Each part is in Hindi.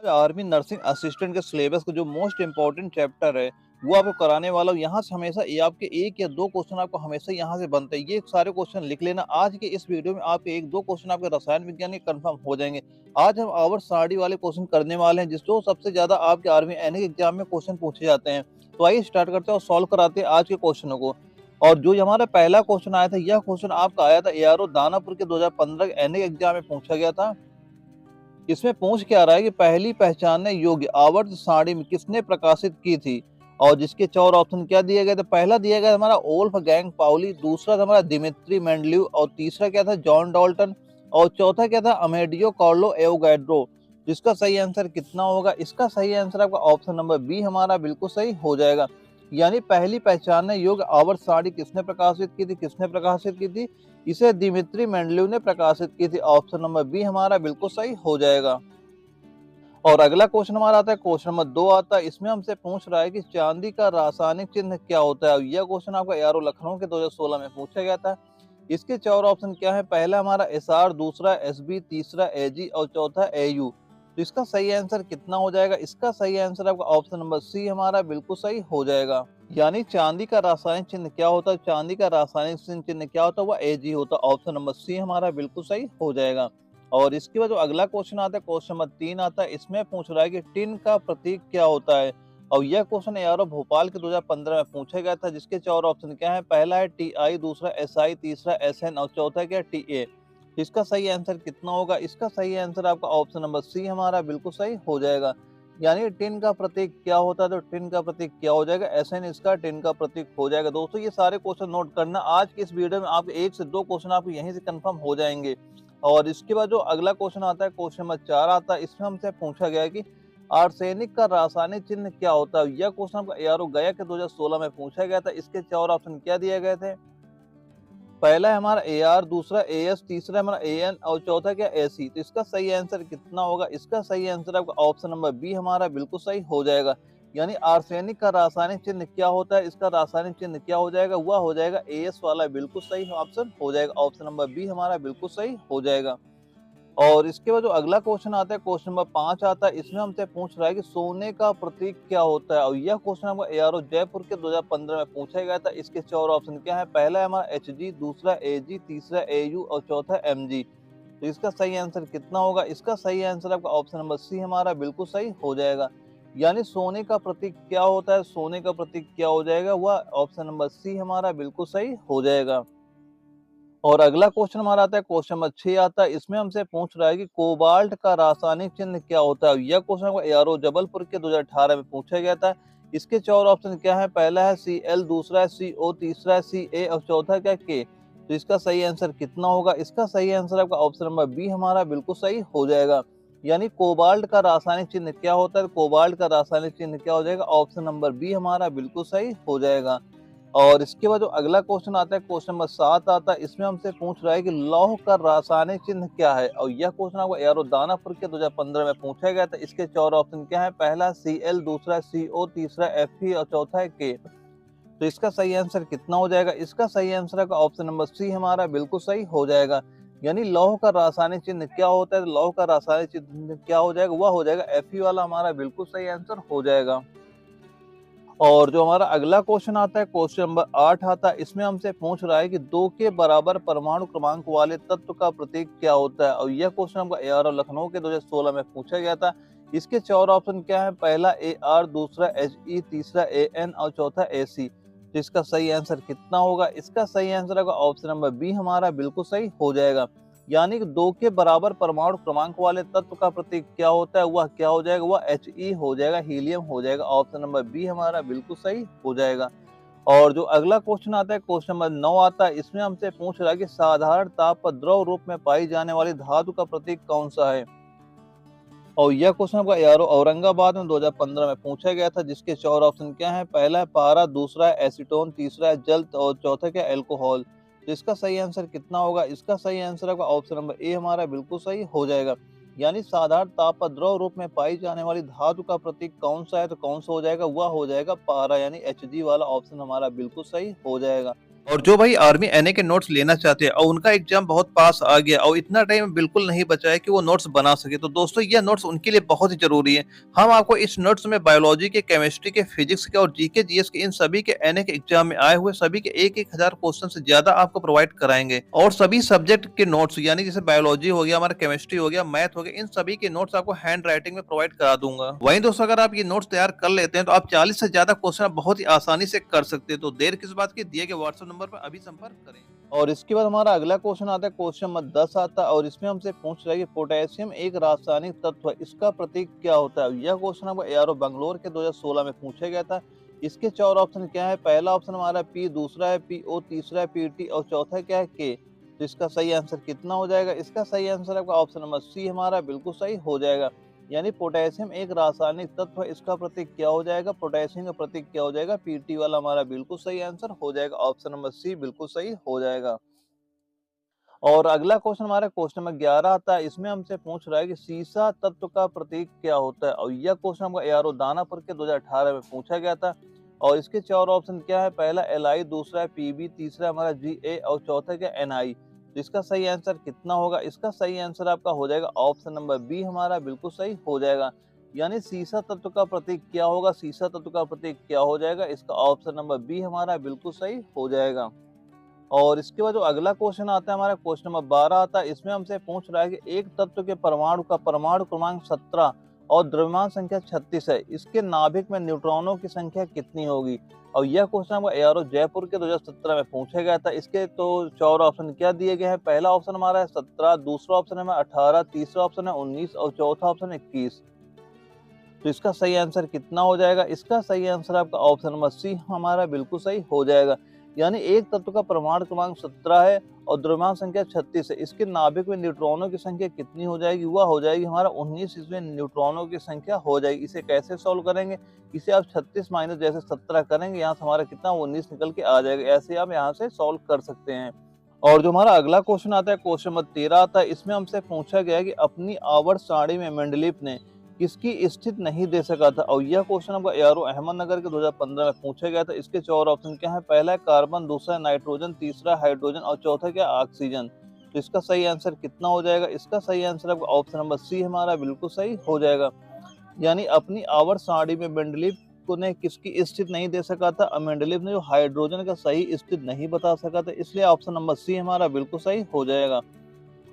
आर्मी नर्सिंग असिस्टेंट के सिलेबस का जो मोस्ट इम्पोर्टेंट चैप्टर है वो आपको कराने वाला हूँ। यहाँ से हमेशा ये आपके एक या दो क्वेश्चन आपको हमेशा यहाँ से बनते हैं। ये सारे क्वेश्चन लिख लेना। आज के इस वीडियो में आपके एक दो क्वेश्चन आपके रसायन विज्ञान के कंफर्म हो जाएंगे। आज हम आवर सारणी वाले क्वेश्चन करने वाले हैं जिसको सबसे ज्यादा आपके आर्मी एनए एग्जाम में क्वेश्चन पूछे जाते हैं। तो आइए स्टार्ट करते हैं और सॉल्व कराते हैं आज के क्वेश्चनों को। और जो हमारा पहला क्वेश्चन आया था, यह क्वेश्चन आपका आया था एआरओ दानापुर के 2015 एनए एग्जाम में पूछा गया था। इसमें पूछ क्या रहा है कि पहली पहचानने योग्य आवर्त सारणी में किसने प्रकाशित की थी। और जिसके चार ऑप्शन क्या दिए गए थे। पहला दिया गया हमारा ओल्फ गैंग पाउली, दूसरा था हमारा दिमित्री मेंडलीव, और तीसरा क्या था जॉन डॉल्टन, और चौथा क्या था अमेडियो कार्लो एवोगैड्रो। जिसका सही आंसर कितना होगा। इसका सही आंसर आपका ऑप्शन नंबर बी हमारा बिल्कुल सही हो जाएगा। यानी पहली पहचानने योग्य आवर्त सारणी किसने प्रकाशित की थी, किसने प्रकाशित की थी। इसे दिमित्री मेंडलीव ने प्रकाशित की थी। ऑप्शन नंबर बी हमारा बिल्कुल सही हो जाएगा। और अगला क्वेश्चन हमारा आता है, क्वेश्चन नंबर 2 आता है। इसमें हमसे पूछ रहा है कि चांदी का रासायनिक चिन्ह क्या होता है। यह क्वेश्चन आपका एआरओ लखनऊ के 2016 में पूछा गया था। इसके चार ऑप्शन क्या है। पहला हमारा एसआर, दूसरा एसबी, तीसरा एजी और चौथा एयू। तो इसका सही आंसर कितना हो जाएगा। इसका सही आंसर आपका ऑप्शन नंबर सी हमारा बिल्कुल सही हो जाएगा। यानी चांदी का रासायनिक चिन्ह क्या होता है। चांदी का रासायनिक चिन्ह क्या होता है, वह एजी होता है। ऑप्शन नंबर सी हमारा बिल्कुल सही हो जाएगा। और इसके बाद जो अगला क्वेश्चन आता है, क्वेश्चन नंबर 3 आता है। इसमें पूछ रहा है कि टिन का प्रतीक क्या होता है। और यह क्वेश्चन यारो भोपाल के 2015 में पूछा गया था। जिसके चार ऑप्शन क्या है। पहला है टी आई, दूसरा एस आई, तीसरा एस एन और चौथा क्या टी ए। इसका सही आंसर कितना होगा। इसका सही आंसर आपका ऑप्शन नंबर सी हमारा बिल्कुल सही हो जाएगा। यानी टिन का प्रतीक क्या होता है, तो टिन का प्रतीक क्या हो जाएगा। एस एन इसका टिन का प्रतीक हो जाएगा। दोस्तों ये सारे क्वेश्चन नोट करना। आज की इस वीडियो में आप एक से दो क्वेश्चन आपको यहीं से कंफर्म हो जाएंगे। और इसके बाद जो अगला क्वेश्चन आता है, क्वेश्चन नंबर 4 आता है। इसमें हमसे पूछा गया है कि आर्सेनिक का रासायनिक चिन्ह क्या होता है। यह क्वेश्चन आपका एआरओ गया के 2016 में पूछा गया था। इसके चार ऑप्शन क्या दिए गए थे। पहला है हमारा ए आर, दूसरा ए एस, तीसरा हमारा ए एन और चौथा क्या ए सी। तो इसका सही आंसर कितना होगा। इसका सही आंसर आपका ऑप्शन नंबर बी हमारा बिल्कुल सही हो जाएगा। यानी आर्सेनिक का रासायनिक चिन्ह क्या होता है। इसका रासायनिक चिन्ह क्या हो जाएगा, वह हो जाएगा ए एस वाला। बिल्कुल सही ऑप्शन हो जाएगा। ऑप्शन नंबर बी हमारा बिल्कुल सही हो जाएगा। और इसके बाद जो अगला क्वेश्चन आता है, क्वेश्चन नंबर 5 आता है। इसमें हमसे पूछ रहा है कि सोने का प्रतीक क्या होता है। और यह क्वेश्चन हमको एआरओ जयपुर के 2015 में पूछा गया था। इसके चार ऑप्शन क्या है। पहला है हमारा एच जी, दूसरा ए जी, तीसरा ए यू और चौथा एम जी। तो इसका सही आंसर कितना होगा। इसका सही आंसर आपका ऑप्शन नंबर सी हमारा बिल्कुल सही हो जाएगा। यानी सोने का प्रतीक क्या होता है, सोने का प्रतीक क्या हो जाएगा, वह ऑप्शन नंबर सी हमारा बिल्कुल सही हो जाएगा। और अगला क्वेश्चन हमारा आता है, क्वेश्चन नंबर 6 आता है। इसमें हमसे पूछ रहा है कि कोबाल्ट का रासायनिक चिन्ह क्या होता है। यह क्वेश्चन को एआरओ जबलपुर के 2018 में पूछा गया था। इसके चार ऑप्शन क्या है। पहला है सी एल, दूसरा है सी ओ, तीसरा है सी ए और चौथा क्या के। तो इसका सही आंसर कितना होगा। इसका सही आंसर आपका ऑप्शन नंबर बी हमारा बिल्कुल सही हो जाएगा। यानी कोबाल्ट का रासायनिक चिन्ह क्या होता है। कोबाल्ट का रासायनिक चिन्ह क्या हो जाएगा। ऑप्शन नंबर बी हमारा बिल्कुल सही हो जाएगा। और इसके बाद जो अगला क्वेश्चन आता है, क्वेश्चन नंबर 7 आता है। इसमें हमसे पूछ रहा है कि लौह का रासायनिक चिन्ह क्या है। और यह क्वेश्चन आपको एआरओ दानापुर के 2015 में पूछा गया था। इसके चार ऑप्शन क्या है। पहला सी एल, दूसरा सी ओ, तीसरा एफ ई और चौथा है के। तो इसका सही आंसर कितना हो जाएगा। इसका सही आंसर का ऑप्शन नंबर सी हमारा बिल्कुल सही हो जाएगा। यानी लौह का रासायनिक चिन्ह क्या होता है। लौह का रासायनिक चिन्ह क्या हो जाएगा, वह हो जाएगा एफ ई वाला। हमारा बिल्कुल सही आंसर हो जाएगा। और जो हमारा अगला क्वेश्चन आता है, क्वेश्चन नंबर 8 आता है। इसमें हमसे पूछ रहा है कि 2 के बराबर परमाणु क्रमांक वाले तत्व का प्रतीक क्या होता है। और यह क्वेश्चन हमको एआरओ लखनऊ के 2016 में पूछा गया था। इसके चार ऑप्शन क्या है। पहला ए आर, दूसरा एच ई, तीसरा ए एन और चौथा ए सी। तो इसका सही आंसर कितना होगा। इसका सही आंसर होगा ऑप्शन नंबर बी हमारा बिल्कुल सही हो जाएगा। यानी कि 2 के बराबर परमाणु क्रमांक वाले तत्व का प्रतीक क्या होता है, वह क्या हो जाएगा, वह एच ई हो जाएगा, हीलियम हो जाएगा। ऑप्शन नंबर बी हमारा बिल्कुल सही हो जाएगा। और जो अगला क्वेश्चन आता है, क्वेश्चन नंबर 9 आता है। इसमें हमसे पूछ रहा है कि साधारण ताप पर द्रव रूप में पाई जाने वाली धातु का प्रतीक कौन सा है। और यह क्वेश्चन आपका एआरओ औरंगाबाद में 2015 में पूछा गया था। जिसके चार ऑप्शन क्या है। पहला है पारा, दूसरा है एसीटोन, तीसरा है जल और चौथा क्या एल्कोहल। तो इसका सही आंसर कितना होगा। इसका सही आंसर होगा ऑप्शन नंबर ए हमारा बिल्कुल सही हो जाएगा। यानी साधारण ताप पर द्रव रूप में पाई जाने वाली धातु का प्रतीक कौन सा है, तो कौन सा हो जाएगा, वह हो जाएगा पारा। यानी एच जी वाला ऑप्शन हमारा बिल्कुल सही हो जाएगा। और जो भाई आर्मी एनए के नोट्स लेना चाहते हैं और उनका एग्जाम बहुत पास आ गया और इतना टाइम बिल्कुल नहीं बचा है कि वो नोट्स बना सके, तो दोस्तों ये नोट्स उनके लिए बहुत ही जरूरी है। हम आपको इस नोट्स में बायोलॉजी के, केमिस्ट्री के, फिजिक्स के और जीके जीएस के इन सभी के एनए के एग्जाम में आए हुए सभी के 1,000 क्वेश्चन से ज्यादा आपको प्रोवाइड कराएंगे। और सभी सब्जेक्ट के नोट्स यानी जैसे बायोलॉजी हो गया, हमारा केमिस्ट्री हो गया, मैथ हो गया, इन सभी के नोट्स आपको हैंड राइटिंग में प्रोवाइड करा दूंगा। वहीं दोस्तों अगर आप ये नोट्स तैयार कर लेते हैं तो आप 40 से ज्यादा क्वेश्चन बहुत ही आसानी से कर सकते हैं। तो देर किस बात की, दिए गए व्हाट्सएप नंबर पर अभी संपर्क करें। और इसके बाद हमारा अगला क्वेश्चन आता है, क्वेश्चन नंबर 10 आता है और इसमें हमसे पूछ रहा है कि पोटेशियम एक रासायनिक तत्व है, इसका प्रतीक क्या होता है। यह क्वेश्चन हमको एआरओ बंगलोर के 2016 में पूछा गया था। इसके 4 ऑप्शन क्या है। पहला ऑप्शन हमारा पी, दूसरा है पीओ, तीसरा है पीटी और चौथा क्या है के। तो इसका सही आंसर कितना हो जाएगा। इसका सही आंसर आपका ऑप्शन नंबर सी हमारा बिल्कुल सही हो जाएगा। यानी पोटेशियम एक रासायनिक तत्व है, इसका प्रतीक क्या हो जाएगा, पोटेशियम का प्रतीक क्या हो जाएगा, पीटी वाला हमारा बिल्कुल सही आंसर हो जाएगा। ऑप्शन नंबर सी बिल्कुल सही हो जाएगा। और अगला क्वेश्चन हमारा क्वेश्चन नंबर 11 आता है। इसमें हमसे पूछ रहा है कि सीसा तत्व का प्रतीक क्या होता है। और यह क्वेश्चन हमको एआरओ दानापुर के 2018 में पूछा गया था। और इसके 4 ऑप्शन क्या है। पहला एल, दूसरा है पीबी, तीसरा हमारा जी और चौथा क्या एनआई। तो इसका सही आंसर कितना होगा। इसका सही आंसर आपका हो जाएगा ऑप्शन नंबर बी हमारा बिल्कुल सही हो जाएगा। यानी सीसा तत्व का प्रतीक क्या होगा, सीसा तत्व का प्रतीक क्या हो जाएगा। इसका ऑप्शन नंबर बी हमारा बिल्कुल सही हो जाएगा। और इसके बाद जो अगला क्वेश्चन आता है हमारा क्वेश्चन नंबर 12 आता है। इसमें हमसे पूछ रहा है कि एक तत्व के परमाणु का परमाणु क्रमांक 17 और द्रव्यमान संख्या 36 है, इसके नाभिक में न्यूट्रॉनों की संख्या कितनी होगी। और यह क्वेश्चन हमको एआरओ जयपुर के 2017 में पूछा गया था। इसके तो 4 ऑप्शन क्या दिए गए हैं। पहला ऑप्शन हमारा है 17, दूसरा ऑप्शन है हमारा 18, तीसरा ऑप्शन है 19 और चौथा ऑप्शन है 21। तो इसका सही आंसर कितना हो जाएगा। इसका सही आंसर आपका ऑप्शन नंबर सी हमारा बिल्कुल सही हो जाएगा। यानी एक तत्व का परमाणु क्रमांक 17 है और द्रव्यमान संख्या 36 है, इसके नाभिक में न्यूट्रॉनों की संख्या कितनी हो जाएगी, वह हो जाएगी हमारा 19। इसमें न्यूट्रॉनों की संख्या हो जाएगी। इसे कैसे सॉल्व करेंगे, इसे आप 36 माइनस जैसे 17 करेंगे, यहाँ से हमारा कितना 19 निकल के आ जाएगा। ऐसे आप यहाँ से सॉल्व कर सकते हैं। और जो हमारा अगला क्वेश्चन आता है क्वेश्चन नंबर 13 आता है। इसमें हमसे पूछा गया है कि अपनी आवर्त सारणी में मेंडलीफ ने किसकी स्थिति नहीं दे सका था। और यह क्वेश्चन हमको एआरओ अहमदनगर के 2015 में पूछा गया था। इसके 4 ऑप्शन क्या है। पहला है कार्बन, दूसरा है नाइट्रोजन, तीसरा हाइड्रोजन और चौथा क्या ऑक्सीजन। तो इसका सही आंसर कितना हो जाएगा। इसका सही आंसर आपका ऑप्शन नंबर सी हमारा बिल्कुल सही हो जाएगा। यानी अपनी आवर्त सारणी में मेंडलीफ को ने किसकी स्थिति नहीं दे सका था। मेंडलीफ ने जो हाइड्रोजन का सही स्थिति नहीं बता सका था, इसलिए ऑप्शन नंबर सी हमारा बिल्कुल सही हो जाएगा।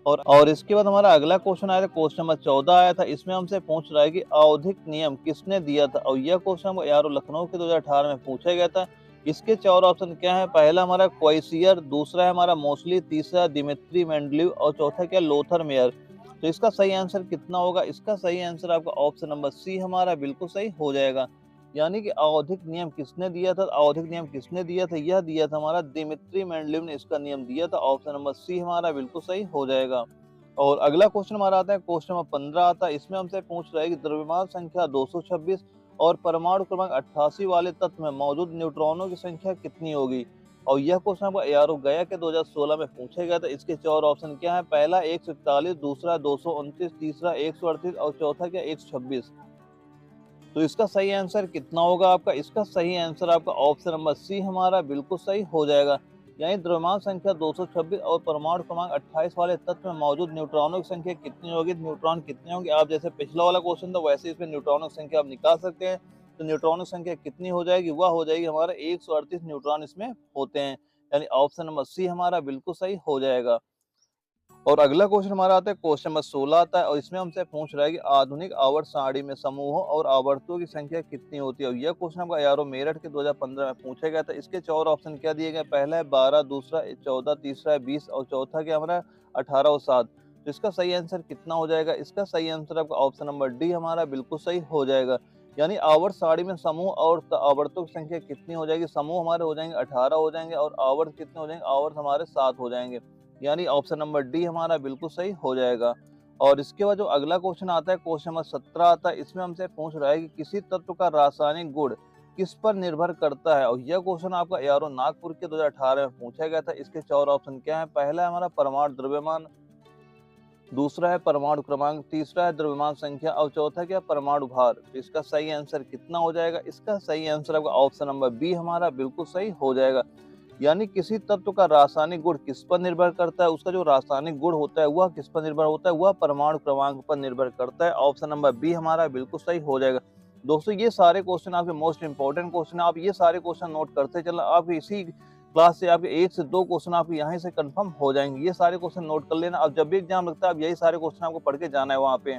और इसके बाद हमारा अगला क्वेश्चन आया था क्वेश्चन नंबर 14 आया था। इसमें हमसे पूछ रहा है कि आवधिक नियम किसने दिया था। और यह क्वेश्चन हमको एआरओ लखनऊ के 2018 में पूछा गया था। इसके 4 ऑप्शन क्या है। पहला हमारा क्वाइसियर, दूसरा है हमारा मोस्टली, तीसरा दिमित्री मेंडलीव और चौथा क्या लोथर मेयर। तो इसका सही आंसर कितना होगा। इसका सही आंसर आपका ऑप्शन नंबर सी हमारा बिल्कुल सही हो जाएगा। यानी कि आवधिक नियम किसने दिया था। आवधिक नियम किसने दिया था, यह दिया था हमारा दिमित्री मेंडलीव ने इसका नियम दिया था। ऑप्शन नंबर सी हमारा बिल्कुल सही हो जाएगा। और अगला क्वेश्चन हमारा आता है क्वेश्चन नंबर 15 आता है। इसमें हमसे पूछ रहा है कि द्रव्यमान संख्या 226 और परमाणु क्रमांक 88 वाले तत्व में मौजूद न्यूट्रॉनों की संख्या कितनी होगी। और यह क्वेश्चन आपको एआरओ गया के 2016 में पूछा गया था। इसके 4 ऑप्शन क्या है। पहला 141, दूसरा 229, तीसरा 138 और चौथा क्या 126। तो इसका सही आंसर कितना होगा आपका। इसका सही आंसर आपका ऑप्शन नंबर सी हमारा बिल्कुल सही हो जाएगा। यानी द्रव्यमान संख्या 226 और परमाणु क्रमांक 28 वाले तत्व में मौजूद न्यूट्रॉनों की संख्या कितनी होगी। न्यूट्रॉन कितने होंगे, आप जैसे पिछला वाला क्वेश्चन था वैसे इसमें न्यूट्रॉनों की संख्या आप निकाल सकते हैं। तो न्यूट्रॉनों की संख्या कितनी हो जाएगी, वह हो जाएगी हमारा 138 न्यूट्रॉन इसमें होते हैं। यानी ऑप्शन नंबर सी हमारा बिल्कुल सही हो जाएगा। और अगला क्वेश्चन हमारा आता है क्वेश्चन नंबर 16 आता है। और इसमें हमसे पूछ रहा है कि आधुनिक आवर्त सारणी में समूहों और आवर्तों की संख्या कितनी होती है। और यह क्वेश्चन हमको एआरओ मेरठ के 2015 में पूछा गया था। इसके 4 ऑप्शन क्या दिए गए। पहला है 12, दूसरा 14, तीसरा है 20 और चौथा क्या हमारा 18 और 7। तो इसका सही आंसर कितना हो जाएगा। इसका सही आंसर आपका ऑप्शन नंबर डी हमारा बिल्कुल सही हो जाएगा। यानी आवर्त सारणी में समूह और आवर्तों की संख्या कितनी हो जाएगी। समूह हमारे हो जाएंगे 18 हो जाएंगे और आवर्त कितने हो जाएंगे, आवर्त हमारे 7 हो जाएंगे। यानी ऑप्शन नंबर डी हमारा बिल्कुल सही हो जाएगा। और इसके बाद जो अगला क्वेश्चन आता है क्वेश्चन नंबर 17 आता है। इसमें हमसे पूछ रहा है कि किसी तत्व का रासायनिक गुण किस पर निर्भर करता है। और यह क्वेश्चन आपका एआरओ नागपुर के 2018 में पूछा गया था। इसके 4 ऑप्शन क्या है। पहला है हमारा परमाणु द्रव्यमान, दूसरा है परमाणु क्रमांक, तीसरा है द्रव्यमान संख्या और चौथा क्या परमाणु भार। तो इसका सही आंसर कितना हो जाएगा। इसका सही आंसर आपका ऑप्शन नंबर बी हमारा बिल्कुल सही हो जाएगा। यानी किसी तत्व का रासायनिक गुण किस पर निर्भर करता है, उसका जो रासायनिक गुण होता है वह किस पर निर्भर होता है, वह परमाणु क्रमांक पर निर्भर करता है। ऑप्शन नंबर बी हमारा बिल्कुल सही हो जाएगा। दोस्तों ये सारे क्वेश्चन आपके मोस्ट इंपॉर्टेंट क्वेश्चन है, आप ये सारे क्वेश्चन नोट करते चलना, आप इसी क्लास से आपके 1 से 2 क्वेश्चन आपके यहाँ से कंफर्म हो जाएंगे। ये सारे क्वेश्चन नोट कर लेना, अब जब भी एग्जाम लगता है अब यही सारे क्वेश्चन आपको पढ़ के जाना है वहाँ पे।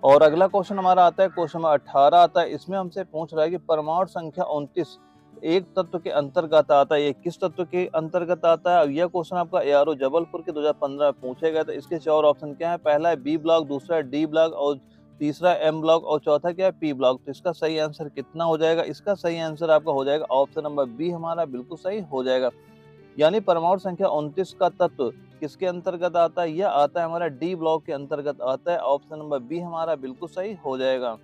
और अगला क्वेश्चन हमारा आता है, क्वेश्चन नंबर 18 आता है। इसमें हमसे पूछ रहा है कि परमाणु संख्या 29 एक तत्व के अंतर्गत आता है, ये किस तत्व के अंतर्गत आता है। अब यह क्वेश्चन आपका एआरओ जबलपुर के 2015 में पूछा गया था। इसके 4 ऑप्शन क्या है, पहला है बी ब्लॉक, दूसरा है डी ब्लॉक और तीसरा एम ब्लॉक और चौथा क्या है पी ब्लॉक। तो इसका सही आंसर कितना हो जाएगा, इसका सही आंसर आपका हो जाएगा ऑप्शन नंबर बी हमारा बिल्कुल सही हो जाएगा। यानी परमाणु संख्या 29 का तत्व किसके अंतर्गत आता है, यह आता है हमारा डी ब्लॉक के अंतर्गत आता है। ऑप्शन नंबर बी हमारा बिल्कुल सही हो जाएगा।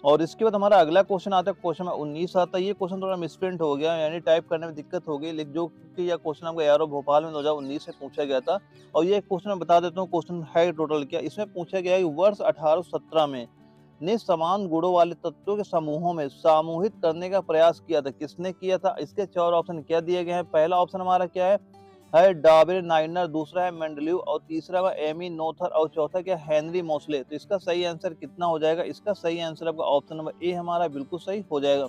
और इसके बाद हमारा अगला क्वेश्चन आता है, क्वेश्चन नंबर 19 आता है। ये क्वेश्चन थोड़ा मिसप्रिंट हो गया, यानी टाइप करने में दिक्कत हो गई, लेकिन जो कि यह क्वेश्चन आपको एआरओ भोपाल में 2019 में पूछा गया था। और ये क्वेश्चन मैं बता देता हूँ क्वेश्चन है टोटल क्या। इसमें पूछा गया है कि वर्ष 1817 में ने समान गुणों वाले तत्वों के समूहों में सामूहित करने का प्रयास किया था, किसने किया था। इसके 4 ऑप्शन क्या दिए गए हैं, पहला ऑप्शन हमारा क्या है डाबरे नाइनर, दूसरा है मेंडलीव और तीसरा है एमी नोथर और चौथा क्या हेनरी मोसले। तो इसका सही आंसर कितना हो जाएगा, इसका सही आंसर आपका ऑप्शन नंबर ए हमारा बिल्कुल सही हो जाएगा।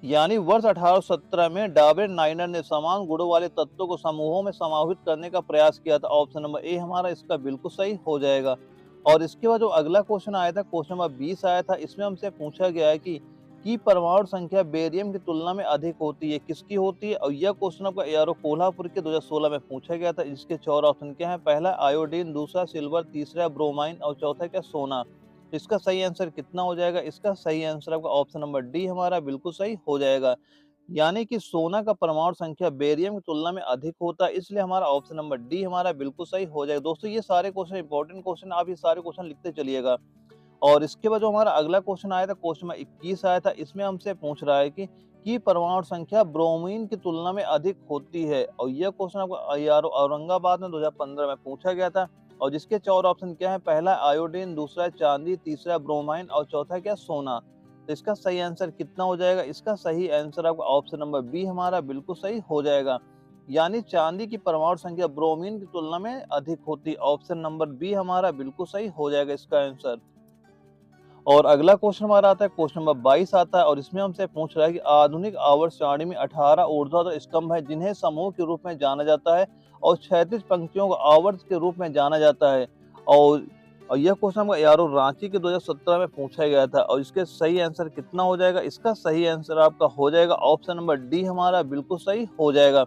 यानी वर्ष 1817 में डाबरे नाइनर ने समान गुणों वाले तत्वों को समूहों में समाहित करने का प्रयास किया था। ऑप्शन नंबर ए हमारा इसका बिल्कुल सही हो जाएगा। और इसके बाद जो अगला क्वेश्चन आया था, क्वेश्चन नंबर 20 आया था। इसमें हमसे पूछा गया है कि परमाणु संख्या बेरियम की तुलना में अधिक होती है, किसकी होती है। और यह क्वेश्चन आपका एआरओ कोल्हापुर के 2016 में पूछा गया था। इसके 4 ऑप्शन क्या है, पहला आयोडीन, दूसरा सिल्वर, तीसरा ब्रोमाइन और चौथा क्या सोना। तो इसका सही आंसर कितना हो जाएगा, इसका सही आंसर आपका ऑप्शन नंबर डी हमारा बिल्कुल सही हो जाएगा। यानी कि सोना का परमाणु संख्या बेरियम की तुलना में अधिक होता है, इसलिए हमारा ऑप्शन नंबर डी हमारा बिल्कुल सही हो जाएगा। दोस्तों ये सारे क्वेश्चन इंपॉर्टेंट क्वेश्चन, आप ये सारे क्वेश्चन लिखते चलिएगा। और इसके बाद जो हमारा अगला क्वेश्चन आया था, क्वेश्चन नंबर 21 आया था। इसमें हमसे पूछ रहा है कि परमाणु संख्या ब्रोमीन की तुलना में अधिक होती है। और यह क्वेश्चन आपको यार औरंगाबाद में 2015 में पूछा गया था। और जिसके 4 ऑप्शन क्या है, पहला आयोडीन, दूसरा चांदी, तीसरा ब्रोमाइन और चौथा क्या सोना। तो इसका सही आंसर कितना हो जाएगा, इसका सही आंसर आपका ऑप्शन नंबर बी हमारा बिल्कुल सही हो जाएगा। यानी चांदी की परमाणु संख्या ब्रोमीन की तुलना में अधिक होती है। ऑप्शन नंबर बी हमारा बिल्कुल सही हो जाएगा इसका आंसर। और अगला क्वेश्चन हमारा आता है, क्वेश्चन नंबर 22 आता है। और इसमें हमसे पूछ रहा है कि आधुनिक आवर्त सारणी में 18 ऊर्ध्वाधर स्तंभ है जिन्हें समूह के रूप में जाना जाता है और क्षैतिज पंक्तियों को आवर्त के रूप में जाना जाता है। और यह क्वेश्चन हमको यारो रांची के 2017 में पूछा गया था। और इसके सही आंसर कितना हो जाएगा, इसका सही आंसर आपका हो जाएगा ऑप्शन नंबर डी हमारा बिल्कुल सही हो जाएगा।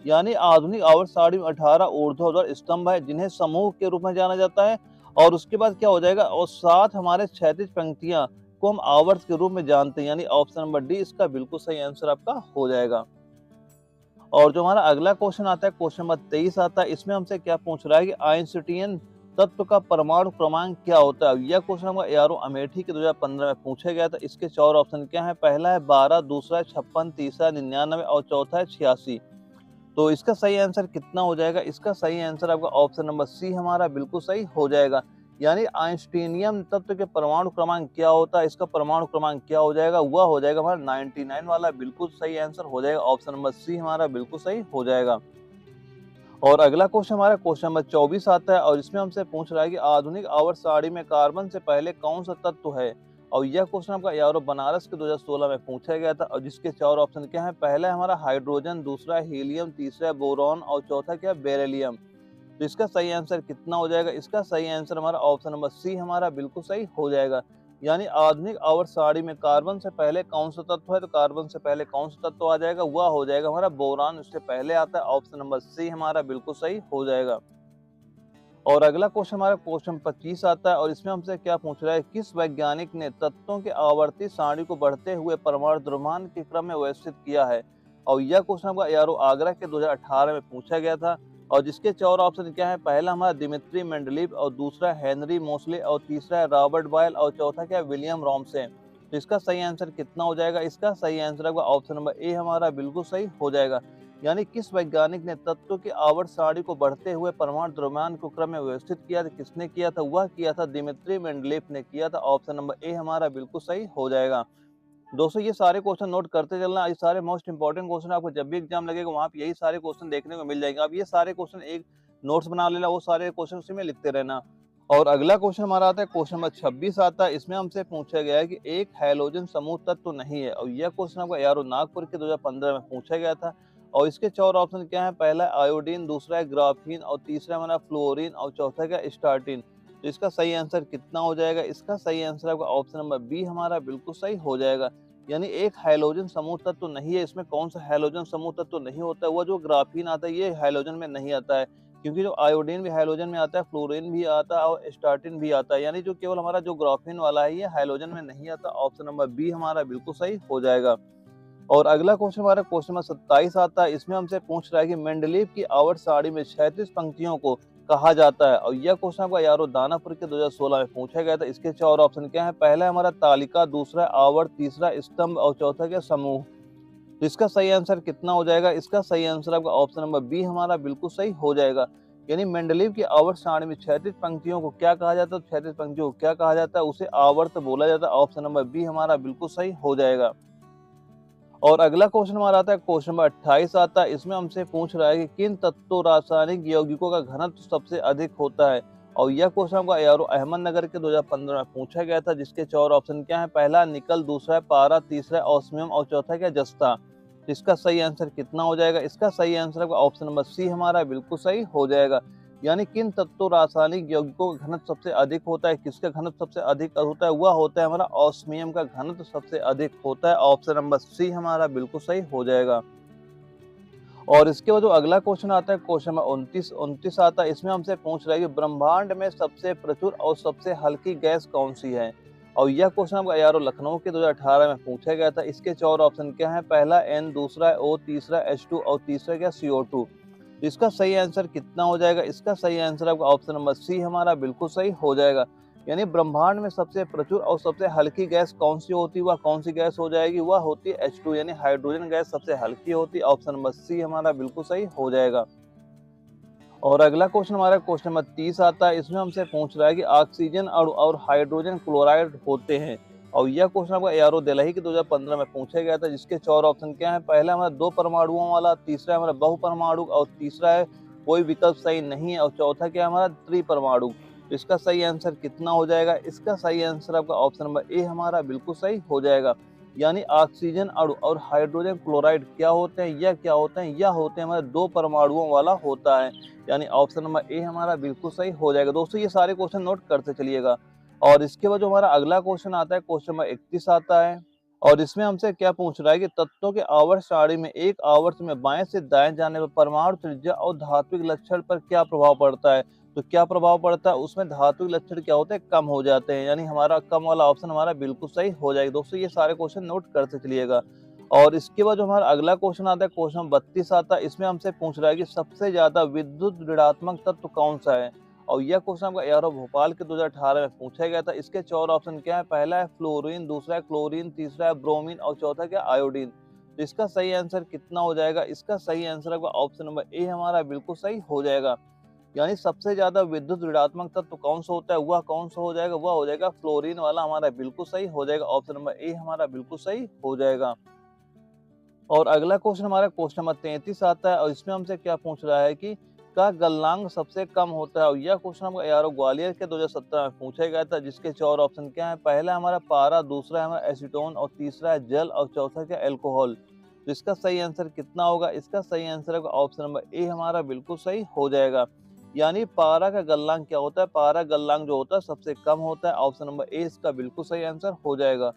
यानी आधुनिक आवर्त सारणी में 18 ऊर्ध्वाधर स्तंभ है जिन्हें समूह के रूप में जाना जाता है। और उसके बाद क्या हो जाएगा, और 7 हमारे क्षैतिज पंक्तियां को हम आवर्त के रूप में जानते हैं। यानी ऑप्शन नंबर डी इसका बिल्कुल सही आंसर आपका हो जाएगा। और जो हमारा अगला क्वेश्चन आता है, क्वेश्चन नंबर 23 आता है। इसमें हमसे क्या पूछ रहा है कि आइंस्टीन तत्व का परमाणु क्रमांक क्या होता है। यह क्वेश्चन हमको एआरओ अमेठी के 2015 में पूछा गया था। इसके 4 ऑप्शन क्या है, पहला है 12, दूसरा है 56, तीसरा 99 और चौथा है 86। तो इसका सही आंसर कितना हो जाएगा, इसका सही आंसर आपका ऑप्शन नंबर सी हमारा बिल्कुल सही हो जाएगा। यानी आइंस्टीनियम तत्व के परमाणु क्रमांक क्या होता है, इसका परमाणु क्रमांक क्या हो जाएगा, वह हो जाएगा हमारा 99 वाला बिल्कुल सही आंसर हो जाएगा। ऑप्शन नंबर सी हमारा बिल्कुल सही हो जाएगा। और अगला क्वेश्चन हमारा क्वेश्चन नंबर 24 आता है। और इसमें हमसे पूछ रहा है कि आधुनिक आवर्त सारणी में कार्बन से पहले कौन सा तत्व है। और यह क्वेश्चन आपका यारो बनारस के 2016 में पूछा गया था। और जिसके 4 ऑप्शन क्या है, पहला है हमारा हाइड्रोजन, दूसरा है हीलियम, तीसरा है बोरॉन और चौथा क्या बेरिलियम। तो इसका सही आंसर कितना हो जाएगा, इसका सही आंसर हमारा ऑप्शन नंबर सी हमारा बिल्कुल सही हो जाएगा। यानी आधुनिक आवर्त सारणी में कार्बन से पहले कौन सा तत्व है, तो कार्बन से पहले कौन सा तत्व आ जाएगा, वह हो जाएगा हमारा बोरान, उससे पहले आता है। ऑप्शन नंबर सी हमारा बिल्कुल सही हो जाएगा। और अगला क्वेश्चन हमारा क्वेश्चन 25 आता है। और इसमें हमसे क्या पूछ रहा है, किस वैज्ञानिक ने तत्वों के आवर्ती सारणी को बढ़ते हुए परमाणु द्रव्यमान के क्रम में व्यवस्थित किया है। और यह क्वेश्चन आपका यारो आगरा के 2018 में पूछा गया था। और जिसके 4 ऑप्शन क्या है, पहला हमारा दिमित्री मेंडलीव और दूसरा हेनरी मोसले और तीसरा है रॉबर्ट बॉयल और चौथा क्या विलियम रॉमसे। तो इसका सही आंसर कितना हो जाएगा, इसका सही आंसर आपका ऑप्शन नंबर ए हमारा बिल्कुल सही हो जाएगा। यानी किस वैज्ञानिक ने तत्वों की आवर्त सारणी को बढ़ते हुए परमाणु द्रव्यमान को क्रम में व्यवस्थित किया था, किसने किया था, वह किया था दिमित्री मेंडलीव ने किया था। ऑप्शन नंबर ए हमारा बिल्कुल सही हो जाएगा। दोस्तों ये सारे क्वेश्चन नोट करते चलना, ये सारे मोस्ट इंपोर्टेंट क्वेश्चन आपको जब भी एग्जाम लगेगा वहाँ पे यही सारे क्वेश्चन देखने को मिल जाएंगे। अब ये सारे क्वेश्चन एक नोट्स बना लेना, वो सारे क्वेश्चन उसी में लिखते रहना। और अगला क्वेश्चन हमारा आता है, क्वेश्चन नंबर 26 आता है। इसमें हमसे पूछा गया है कि एक हैलोजन समूह तत्व तो नहीं है, और यह क्वेश्चन आपको एआरओ नागपुर के 2015 में पूछा गया था। और इसके 4 ऑप्शन क्या है, पहला है आयोडीन, दूसरा है ग्राफीन, और तीसरा हमारा फ्लोरीन, और चौथा क्या स्टार्टिन। तो इसका सही आंसर कितना हो जाएगा, इसका सही आंसर आपका ऑप्शन नंबर बी हमारा बिल्कुल सही हो जाएगा। यानी एक हैलोजन समूह तत्व तो नहीं है। इसमें कौन सा हैलोजन समूह तत्व तो नहीं होता है, वो जो ग्राफीन आता है ये हैलोजन में नहीं आता है, क्योंकि जो आयोडीन भी हैलोजन में आता है, फ्लोरीन भी आता है, और स्टार्टिन भी आता है। यानी जो केवल हमारा जो ग्राफीन वाला है ये हैलोजन में नहीं आता। ऑप्शन नंबर बी हमारा बिल्कुल सही हो जाएगा। और अगला क्वेश्चन हमारा क्वेश्चन नंबर 27 आता है। इसमें हमसे पूछ रहा है कि मेंडलीव की आवर्त सारणी में 36 पंक्तियों को कहा जाता है, और यह क्वेश्चन आपका यारो दानापुर के 2016 में पूछा गया था। इसके 4 ऑप्शन क्या है, पहला है हमारा तालिका, दूसरा आवर्त, तीसरा स्तंभ, और चौथा क्या समूह। तो इसका सही आंसर कितना हो जाएगा, इसका सही आंसर आपका ऑप्शन नंबर बी हमारा बिल्कुल सही हो जाएगा। यानी मेंडलीव की आवर्त सारणी में 36 पंक्तियों को क्या कहा जाता है, 36 पंक्तियों को क्या कहा जाता है, उसे आवर्त बोला जाता है। ऑप्शन नंबर बी हमारा बिल्कुल सही हो जाएगा। और अगला क्वेश्चन हमारा आता है, क्वेश्चन नंबर 28 आता है। इसमें हमसे पूछ रहा है कि किन तत्व रासायनिक यौगिकों का घनत्व सबसे अधिक होता है, और यह क्वेश्चन आपका यारो अहमदनगर के 2015 में पूछा गया था। जिसके 4 ऑप्शन क्या है, पहला निकल, दूसरा है पारा, तीसरा है ऑस्मियम, और चौथा क्या जस्ता। तो इसका सही आंसर कितना हो जाएगा, इसका सही आंसर आपका ऑप्शन नंबर सी हमारा बिल्कुल सही हो जाएगा। यानी किन तत्व रासायनिक यौगिकों का घनत्व सबसे अधिक होता है, किसका घनत्व सबसे अधिक होता है, वह होता है हमारा ऑस्मियम का घनत्व सबसे अधिक होता है। ऑप्शन नंबर सी हमारा बिल्कुल सही हो जाएगा। और इसके बाद जो अगला क्वेश्चन आता है, क्वेश्चन नंबर 29 आता है। इसमें हमसे पूछ रहा है कि ब्रह्मांड में सबसे प्रचुर और सबसे हल्की गैस कौन सी है, और यह क्वेश्चन आपका यारो लखनऊ के 2018 में पूछा गया था। इसके 4 ऑप्शन क्या है, पहला एन, दूसरा है ओ, तीसरा H2, और तीसरा क्या CO2। तो इसका सही आंसर कितना हो जाएगा, इसका सही आंसर आपका ऑप्शन नंबर सी हमारा बिल्कुल सही हो जाएगा। यानी ब्रह्मांड में सबसे प्रचुर और सबसे हल्की गैस कौन सी होती है, वह कौन सी गैस हो जाएगी, वह होती है H2, यानी हाइड्रोजन गैस सबसे हल्की होती है। ऑप्शन नंबर सी हमारा बिल्कुल सही हो जाएगा। और अगला क्वेश्चन हमारा क्वेश्चन नंबर 30 आता है। इसमें हमसे पूछ रहा है कि ऑक्सीजन और हाइड्रोजन क्लोराइड होते हैं, और यह क्वेश्चन आपका एआरओ दिल्ली के 2015 में पूछा गया था। जिसके 4 ऑप्शन क्या है, पहला हमारा 2 परमाणुओं वाला, तीसरा हमारा बहुपरमाणु, और तीसरा है कोई विकल्प सही नहीं है, और चौथा क्या हमारा त्रिपरमाणु। तो इसका सही आंसर कितना हो जाएगा, इसका सही आंसर आपका ऑप्शन नंबर ए हमारा बिल्कुल सही हो जाएगा। यानी ऑक्सीजन अणु और हाइड्रोजन क्लोराइड क्या होते हैं, यह क्या होते हैं, यह होते हैं हमारे 2 परमाणुओं वाला होता है। यानी ऑप्शन नंबर ए हमारा बिल्कुल सही हो जाएगा। दोस्तों ये सारे क्वेश्चन नोट करते चलिएगा। और इसके बाद जो हमारा अगला क्वेश्चन आता है, क्वेश्चन नंबर 31 आता है। और इसमें हमसे क्या पूछ रहा है कि तत्वों के आवर्त सारणी में एक आवर्त में बाएं से दाएं जाने पर परमाणु त्रिज्या और धात्विक लक्षण पर क्या प्रभाव पड़ता है। तो क्या प्रभाव पड़ता है, उसमें धात्विक लक्षण क्या होते हैं, कम हो जाते हैं। यानी हमारा कम वाला ऑप्शन हमारा बिल्कुल सही हो जाएगा। दोस्तों ये सारे क्वेश्चन नोट करते चलिएगा। और इसके बाद जो हमारा अगला क्वेश्चन आता है, क्वेश्चन नंबर 32 आता है। इसमें हमसे पूछ रहा है कि सबसे ज्यादा विद्युत ऋणात्मक तत्व कौन सा है, और यह क्वेश्चन आपका एआरओ भोपाल के 2018 में पूछा गया था। इसके 4 ऑप्शन क्या है, पहला है फ्लोरीन, दूसरा है क्लोरीन, तीसरा है ब्रोमीन, और चौथा क्या आयोडीन। तो इसका सही आंसर कितना हो जाएगा, इसका सही आंसर आपका ऑप्शन नंबर ए हमारा बिल्कुल सही हो जाएगा। यानी सबसे ज्यादा विद्युत ऋणात्मक तत्व कौन सा होता है, वह कौन सा हो जाएगा, वह हो जाएगा फ्लोरीन वाला हमारा बिल्कुल सही हो जाएगा। ऑप्शन नंबर ए हमारा बिल्कुल सही हो जाएगा। और अगला क्वेश्चन हमारा क्वेश्चन नंबर 33 आता है। और इसमें हमसे क्या पूछ रहा है कि का गलनांक सबसे कम होता है, और यह क्वेश्चन हमको यारो ग्वालियर के 2017 में पूछा गया था। जिसके 4 ऑप्शन क्या है, पहला हमारा पारा, दूसरा है हमारा एसीटोन, और तीसरा है जल, और चौथा क्या अल्कोहल। तो इसका सही आंसर कितना होगा, इसका सही आंसर होगा ऑप्शन नंबर ए हमारा बिल्कुल सही हो जाएगा। यानी पारा का गलनांक क्या होता है, पारा गलनांक जो होता है सबसे कम होता है। ऑप्शन नंबर ए इसका बिल्कुल सही आंसर हो जाएगा।